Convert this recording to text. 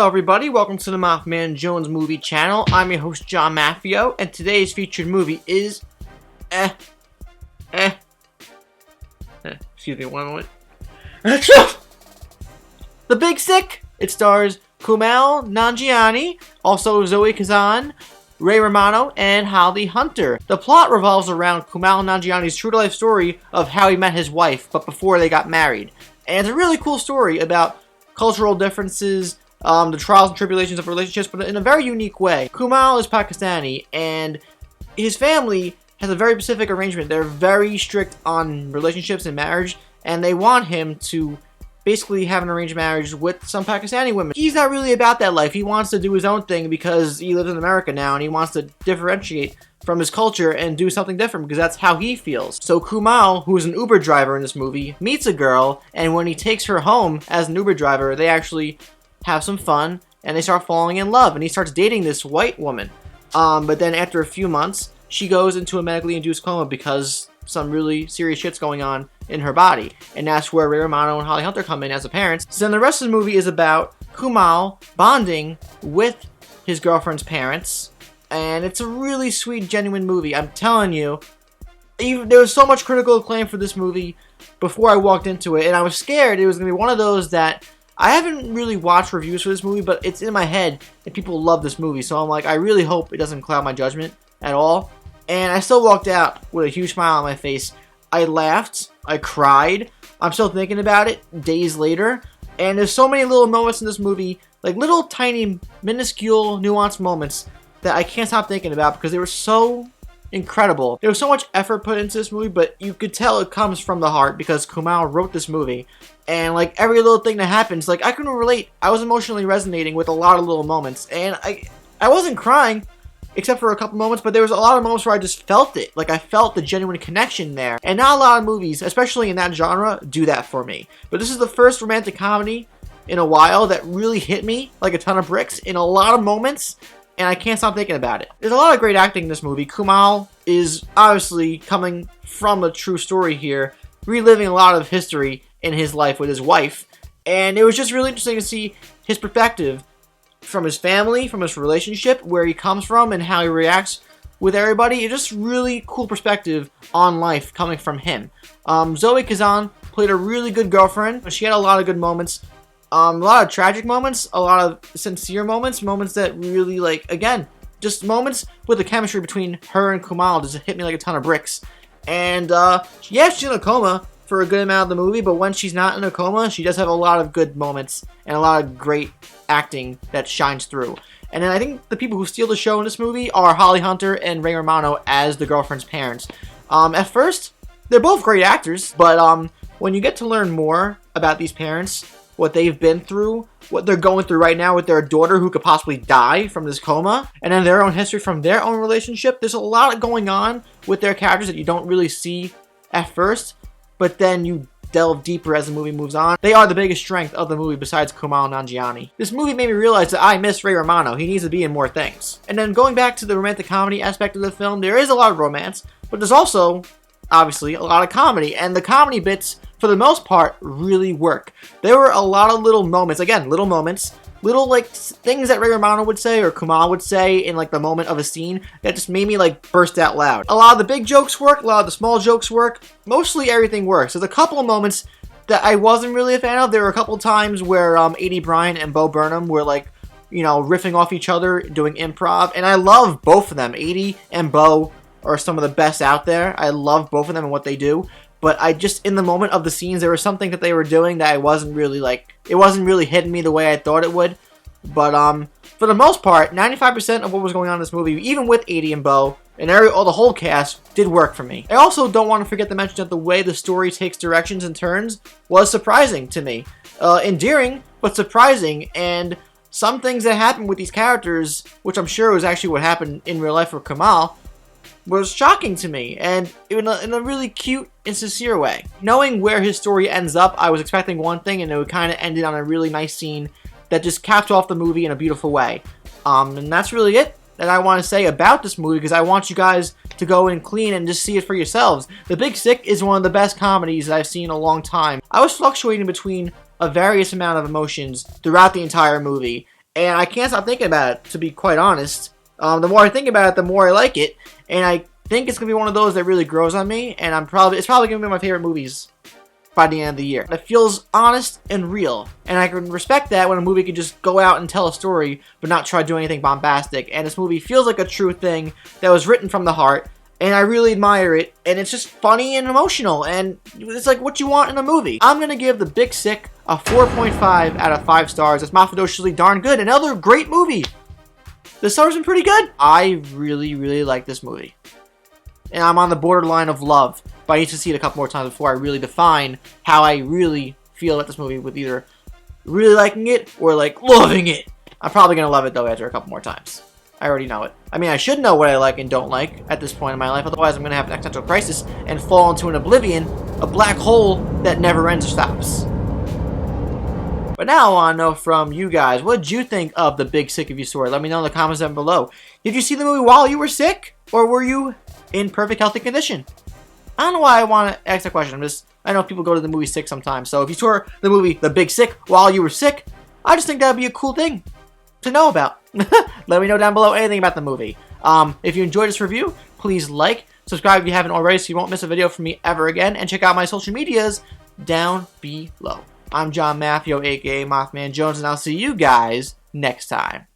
Hello everybody, welcome to the MaffmanJones movie channel. I'm your host John Maffio, and today's featured movie is excuse me one moment. The Big Sick! It stars Kumail Nanjiani, also Zoe Kazan, Ray Romano, and Holly Hunter. The plot revolves around Kumail Nanjiani's true-to-life story of how he met his wife, but before they got married. And it's a really cool story about cultural differences, the trials and tribulations of relationships, but in a very unique way. Kumail is Pakistani, and his family has a very specific arrangement. They're very strict on relationships and marriage, and they want him to basically have an arranged marriage with some Pakistani women. He's not really about that life. He wants to do his own thing because he lives in America now, and he wants to differentiate from his culture and do something different because that's how he feels. So Kumail, who is an Uber driver in this movie, meets a girl, and when he takes her home as an Uber driver, they actually have some fun, and they start falling in love, and he starts dating this white woman. But then after a few months, she goes into a medically induced coma because some really serious shit's going on in her body. And that's where Ray Romano and Holly Hunter come in as the parents. So then the rest of the movie is about Kumail bonding with his girlfriend's parents, and it's a really sweet, genuine movie. I'm telling you, there was so much critical acclaim for this movie before I walked into it, and I was scared it was going to be one of those that I haven't really watched reviews for this movie, but it's in my head, and people love this movie, so I'm like, I really hope it doesn't cloud my judgment at all. And I still walked out with a huge smile on my face. I laughed, I cried, I'm still thinking about it days later, and there's so many little moments in this movie, like little tiny, minuscule, nuanced moments that I can't stop thinking about because they were so incredible. There was so much effort put into this movie, but you could tell it comes from the heart because Kumail wrote this movie. And like every little thing that happens, like I can relate. I was emotionally resonating with a lot of little moments, and I wasn't crying except for a couple moments, but there was a lot of moments where I just felt it. Like I felt the genuine connection there. And not a lot of movies, especially in that genre, do that for me. But this is the first romantic comedy in a while that really hit me like a ton of bricks in a lot of moments, and I can't stop thinking about it. There's a lot of great acting in this movie. Kumail is obviously coming from a true story here, reliving a lot of history in his life with his wife, and it was just really interesting to see his perspective from his family, from his relationship, where he comes from, and how he reacts with everybody. It's just really cool perspective on life coming from him. Zoe Kazan played a really good girlfriend. She had a lot of good moments. A lot of tragic moments, a lot of sincere moments, moments that really, like, again, just moments with the chemistry between her and Kumail just hit me like a ton of bricks. And, yeah, she's in a coma for a good amount of the movie, but when she's not in a coma, she does have a lot of good moments and a lot of great acting that shines through. And then I think the people who steal the show in this movie are Holly Hunter and Ray Romano as the girlfriend's parents. At first, they're both great actors, but, when you get to learn more about these parents, what they've been through, what they're going through right now with their daughter who could possibly die from this coma, and then their own history from their own relationship. There's a lot going on with their characters that you don't really see at first, but then you delve deeper as the movie moves on. They are the biggest strength of the movie besides Kumail Nanjiani. This movie made me realize that I miss Ray Romano. He needs to be in more things. And then going back to the romantic comedy aspect of the film, there is a lot of romance, but there's also, obviously, a lot of comedy, and the comedy bits, for the most part, really work. There were a lot of little moments, again, little moments, little, like, things that Ray Romano would say or Kumail would say in, like, the moment of a scene that just made me, like, burst out loud. A lot of the big jokes work, a lot of the small jokes work, mostly everything works. There's a couple of moments that I wasn't really a fan of. There were a couple of times where A.D. Bryant and Bo Burnham were, like, you know, riffing off each other, doing improv, and I love both of them. A.D. and Bo are some of the best out there. I love both of them and what they do. But I just, in the moment of the scenes, there was something that they were doing that I wasn't really, like, it wasn't really hitting me the way I thought it would. But, for the most part, 95% of what was going on in this movie, even with A.D. and Bo, and the whole cast, did work for me. I also don't want to forget to mention that the way the story takes directions and turns was surprising to me. Endearing, but surprising, and some things that happened with these characters, which I'm sure was actually what happened in real life for Kumail, was shocking to me, and in a really cute and sincere way. Knowing where his story ends up, I was expecting one thing, and it kind of ended on a really nice scene that just capped off the movie in a beautiful way. And that's really it that I want to say about this movie, because I want you guys to go in clean and just see it for yourselves. The Big Sick is one of the best comedies that I've seen in a long time. I was fluctuating between a various amount of emotions throughout the entire movie, and I can't stop thinking about it, to be quite honest. The more I think about it, the more I like it, and I think it's going to be one of those that really grows on me, and it's probably going to be my favorite movies by the end of the year. It feels honest and real, and I can respect that when a movie can just go out and tell a story, but not try to do anything bombastic, and this movie feels like a true thing that was written from the heart, and I really admire it, and it's just funny and emotional, and it's like what you want in a movie. I'm going to give The Big Sick a 4.5 out of 5 stars. It's MaffmanJones darn good. Another great movie. The stars been pretty good. I really, really like this movie. And I'm on the borderline of love, but I need to see it a couple more times before I really define how I really feel about this movie, with either really liking it or like loving it. I'm probably going to love it though after a couple more times. I already know it. I mean, I should know what I like and don't like at this point in my life, otherwise I'm going to have an existential crisis and fall into an oblivion, a black hole that never ends or stops. But now I want to know from you guys, what did you think of The Big Sick if you saw it? Let me know in the comments down below. Did you see the movie while you were sick, or were you in perfect healthy condition? I don't know why I want to ask that question. I know people go to the movie sick sometimes, so if you saw the movie The Big Sick while you were sick, I just think that would be a cool thing to know about. Let me know down below anything about the movie. If you enjoyed this review, please like, subscribe if you haven't already so you won't miss a video from me ever again, and check out my social medias down below. I'm John Maffio, aka MaffmanJones, and I'll see you guys next time.